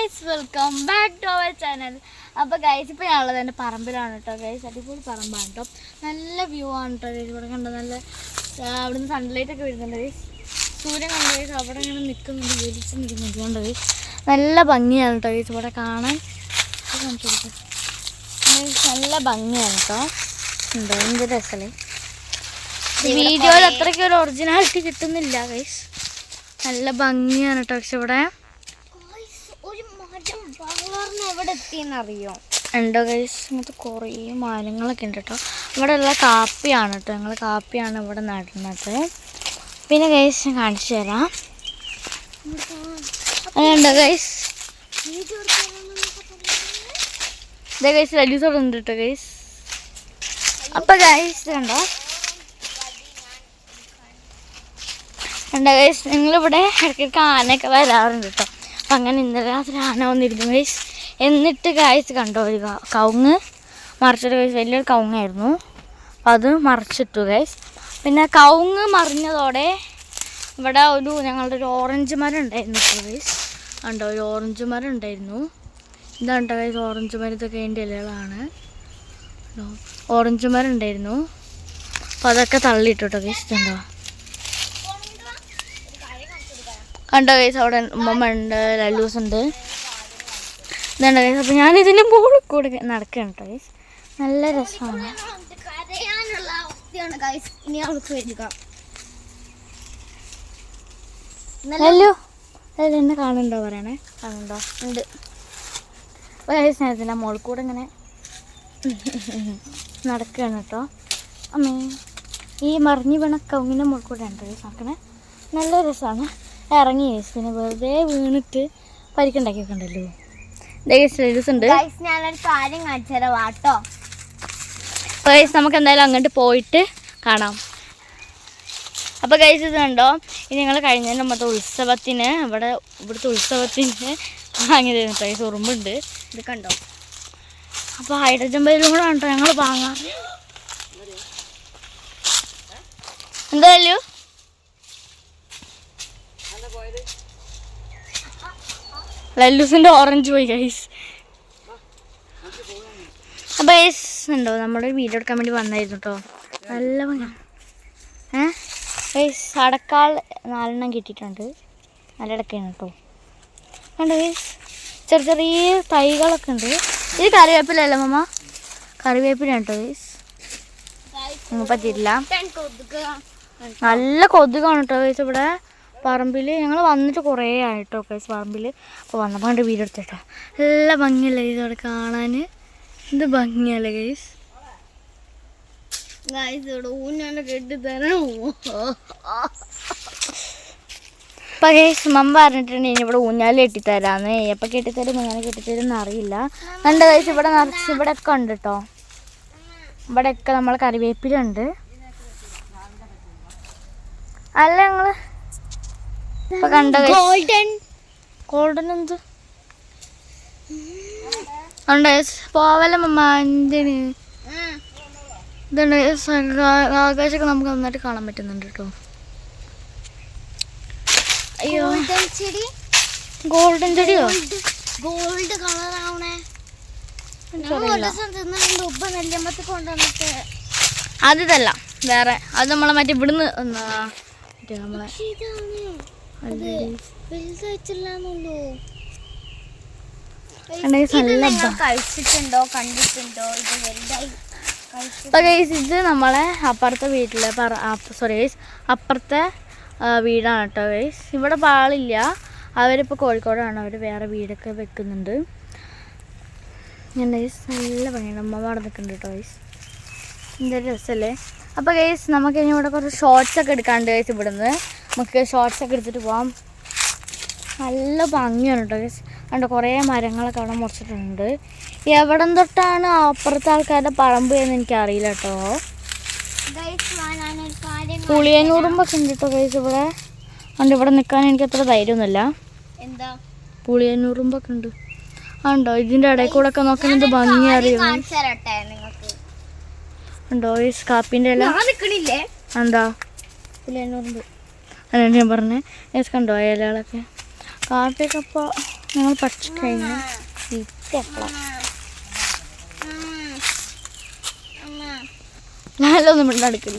Guys, welcome back to our channel. അപ്പോൾ guys, ഇപ്പോൾ ഞാനുള്ളത് എൻ്റെ പറമ്പിലാണ് കേട്ടോ ഗൈസ്. അടിപൊളി പറമ്പാണ് കേട്ടോ. നല്ല വ്യൂ ആണ് കേട്ടോ ഗൈസ്. ഇവിടെ കണ്ടോ, നല്ല അവിടുന്ന് സൺലൈറ്റ് ഒക്കെ വരുന്നുണ്ട് ഗൈസ്. സൂര്യൻ കണ്ടോ ഗൈസ്, അവിടെ ഇങ്ങനെ നിൽക്കുന്നുണ്ട്, വലിച്ച് നിൽക്കുന്നുണ്ട് കണ്ടോ ഗൈസ്. നല്ല ഭംഗിയാണ് കേട്ടോ ഗൈസ് ഇവിടെ കാണാൻ. നല്ല ഭംഗിയാണ് കേട്ടോ. ഉണ്ടോ എന്ത് രസമല്ലേ. വീഡിയോയിൽ അത്രയ്ക്ക് ഒരു ഒറിജിനാലിറ്റി കിട്ടുന്നില്ല ഗൈസ്. നല്ല ഭംഗിയാണ് കേട്ടോ. പക്ഷെ ഇവിടെ എവിടെ എത്തിയെന്നറിയോ ഉണ്ടോ ഗൈസ്, ഇങ്ങനത്തെ കുറേ മരങ്ങളൊക്കെ ഉണ്ട് കേട്ടോ. ഇവിടെ ഉള്ള കാപ്പിയാണ് കേട്ടോ. ഞങ്ങൾ കാപ്പിയാണ് ഇവിടെ നടുന്നത്. പിന്നെ ഗൈസ് ഞാൻ കാണിച്ചു തരാം. അതുണ്ടോ ഗൈസ്, ഇതേ ഗൈസ് വലിയ ഉണ്ട് കേട്ടോ ഗൈസ്. അപ്പം ഗൈസ് കണ്ടോ ഉണ്ടോ ഗൈസ്, നിങ്ങളിവിടെ ഇടയ്ക്കിടയ്ക്ക് ആനയൊക്കെ വരാറുണ്ട് കേട്ടോ. അപ്പം അങ്ങനെ ഇന്നലെ രാത്രി ആന വന്നിരുന്നു ഗൈസ്. എന്നിട്ട് ഗൈസ് കണ്ടോ, ഒരു കവുങ്ങ് മറിച്ചിട്ട് ഗൈസ്, വലിയൊരു കവുങ്ങായിരുന്നു. അപ്പം അത് മറിച്ചിട്ടു ഗൈസ്. പിന്നെ കവുങ്ങ് മറിഞ്ഞതോടെ ഇവിടെ ഞങ്ങളുടെ ഒരു ഓറഞ്ച് മരം ഉണ്ടായിരുന്നു ഗൈസ്. കണ്ടോ, ഒരു ഓറഞ്ച് മരം ഉണ്ടായിരുന്നു. ഇതാണ്ടോ ഗൈസ് ഓറഞ്ച് മരം, ഇതൊക്കെ അതിൻ്റെ ഇലകളാണ്. ഓറഞ്ച് മരം ഉണ്ടായിരുന്നു. അപ്പോൾ അതൊക്കെ തള്ളിയിട്ടു കേട്ടോ ഗൈസ്. ഇതുണ്ടോ കണ്ടോ ഗൈസ്, അവിടെ ഉമ്മ ഉണ്ട്, ലല്ലൂസ് ഉണ്ട്. ഇതുണ്ടോ ഗൈസ്. അപ്പോൾ ഞാൻ ഇതിൻ്റെ മുകളിൽ കൂടെ നടക്കുകയാണ് കേട്ടോ ഗൈസ്. നല്ല രസമാണ്. ലല്ലു എന്നെ കാണുന്നുണ്ടോ പറയണേ? കാണുന്നുണ്ടോ? ഉണ്ട്. അപ്പോൾ ഗൈസ് ഞാൻ ഇതിൻ്റെ മുകളിൽ കൂടെ ഇങ്ങനെ നടക്കുകയാണ് കേട്ടോ. അമ്മേ, ഈ മറിഞ്ഞ് വീണ കവുങ്ങിൻ്റെ മുകളിൽ കൂടെ ഉണ്ട് ഗൈസ് നടക്കണേ. നല്ല രസമാണ്. ഇറങ്ങി ഗൈസ്. പിന്നെ വെറുതെ വീണിട്ട് പരിക്കുണ്ടാക്കിയൊക്കെ ഉണ്ടല്ലോ. ഉണ്ട്. ഞാനൊരു കാര്യം കാണിച്ചു തരാം വാട്ടോ. അപ്പോൾ ഗൈസ് നമുക്ക് എന്തായാലും അങ്ങോട്ട് പോയിട്ട് കാണാം. അപ്പോൾ ഗൈസ് ഇത് കണ്ടോ, ഇത് ഞങ്ങൾ കഴിഞ്ഞ നമ്മുടെ ഉത്സവത്തിന് ഇവിടുത്തെ ഉത്സവത്തിന് വാങ്ങിയതായിരുന്നു ഗൈസ്. ഉറുമ്പുണ്ട്, ഇത് കണ്ടോ. അപ്പോൾ ഹൈഡ്രജൻ ബലൂൺ കൂടെ കേട്ടോ ഞങ്ങൾ വാങ്ങാറ്. എന്തായാലും ലല്ലൂസിൻ്റെ ഓറഞ്ച് പോയി ഗൈസ്. അപ്പോൾ ഗൈസ് ഉണ്ടോ, നമ്മുടെ വീഡിയോ എടുക്കാൻ വേണ്ടി വന്നായിരുന്നു കേട്ടോ. നല്ല ഭംഗി. ഗൈസ് അടക്കാൾ 4 കിട്ടിയിട്ടുണ്ട്. നല്ല അടക്കയാണ് കേട്ടോ. കണ്ടോ ഗൈസ്, ചെറിയ ചെറിയ തൈകളൊക്കെ ഉണ്ട്. ഇത് കറിവേപ്പിലല്ലേ മമ്മ? കറിവേപ്പിലാണ് കേട്ടോ ഗൈസ്. പറ്റിയിട്ടില്ല. നല്ല കൊതുകാണ് കേട്ടോ ഗൈസ് ഇവിടെ പറമ്പിൽ. ഞങ്ങൾ വന്നിട്ട് കുറേ ആയിട്ടോ ഗൈസ് പറമ്പിൽ. അപ്പോൾ വന്നപ്പോൾ കണ്ട് വീഡിയോ എടുത്തിട്ടോ. നല്ല ഭംഗിയല്ലേ ഗൈസ് അവിടെ കാണാൻ. എന്ത് ഭംഗിയല്ലേ ഗൈസ്. അപ്പം ഗൈസ് മമ്മ പറഞ്ഞിട്ടുണ്ട് ഇനി ഇവിടെ ഊഞ്ഞാൽ കെട്ടിത്തരാന്ന്. എപ്പോൾ കെട്ടിത്തരും എങ്ങനെ കെട്ടിത്തരും എന്നറിയില്ല. കണ്ട് ഗൈസ് ഇവിടെ നിറച്ച് ഇവിടെയൊക്കെ ഉണ്ട് കേട്ടോ. ഇവിടെയൊക്കെ നമ്മൾ കറിവേപ്പിലുണ്ട്. അല്ല ഞങ്ങൾ ഇപ്പം കണ്ടോ ഗോൾഡൻ എന്ത് ഉണ്ട് പോവല്ല മമ്മ. എന്തിന് ഇതുണ്ട് ആകാശമൊക്കെ നമുക്ക് നന്നായിട്ട് കാണാൻ പറ്റുന്നുണ്ട് കേട്ടോ. അയ്യോ, ഗോൾഡൻ ചെടിയോ? ഗോൾഡ് കളറാവണേ. അതിതല്ല, വേറെ. അത് നമ്മളെ മറ്റേ ഇവിടുന്ന് നമ്മളെ കഴിച്ചിട്ടുണ്ടോ കണ്ടിട്ടുണ്ടോ? ഇത് നമ്മളെ അപ്പുറത്തെ വീട്ടിലെ അപ്പുറത്തെ വീടാണ് കേട്ടോ ഗൈസ്. ഇവിടെ പാളില്ല. അവരിപ്പോൾ കോഴിക്കോടാണ്. അവർ വേറെ വീടൊക്കെ വെക്കുന്നുണ്ട്. ഗൈസ് നല്ല പണിയാണ്. അമ്മ അവിടെ നിൽക്കുന്നുണ്ട് കേട്ടോ ഗൈസ്. എന്തൊരു രസമല്ലേ. അപ്പോൾ ഗൈസ് നമുക്ക് ഇനി ഇവിടെ കുറച്ച് ഷോർട്സൊക്കെ എടുക്കാണ്ട് ഗൈസ്. ഇവിടുന്ന് നമുക്ക് ഷോർട്സൊക്കെ എടുത്തിട്ട് പോകാം. നല്ല ഭംഗിയാണ് കേട്ടോ ഗൈസ്. കണ്ടോ കുറേ മരങ്ങളൊക്കെ അവിടെ മുറിച്ചിട്ടുണ്ട്. എവിടം തൊട്ടാണ് അപ്പുറത്തെ ആൾക്കാരുടെ പറമ്പ് എന്ന് എനിക്കറിയില്ല കേട്ടോ. പുളിയനുറുമ്പൊക്കെ ഉണ്ട് കേട്ടോ ഗൈസ് ഇവിടെ. അതുകൊണ്ട് ഇവിടെ നിൽക്കാൻ എനിക്ക് അത്ര ധൈര്യമൊന്നുമില്ല. എന്താ പുളിയനുറുമ്പൊക്കെ ഉണ്ട്. ഉണ്ടോ ഇതിൻ്റെ ഇടയിൽ കൂടെ ഒക്കെ നോക്കുന്നത് ഭംഗി അറിയാം. ഉണ്ടോ ഗൈസ് കാപ്പിൻ്റെ ഇല? എന്താ പുളിയനുറുമ്പ് അല്ല ഞാൻ പറഞ്ഞേ ഗൈസ്. കണ്ടോ ഇലകളൊക്കെ കാപ്പിയൊക്കെ. അപ്പോൾ ഞങ്ങൾ പഠിച്ചു കഴിഞ്ഞു എപ്പോഴാണ് ഞാനൊന്നും ഇവിടെ നടക്കില്ല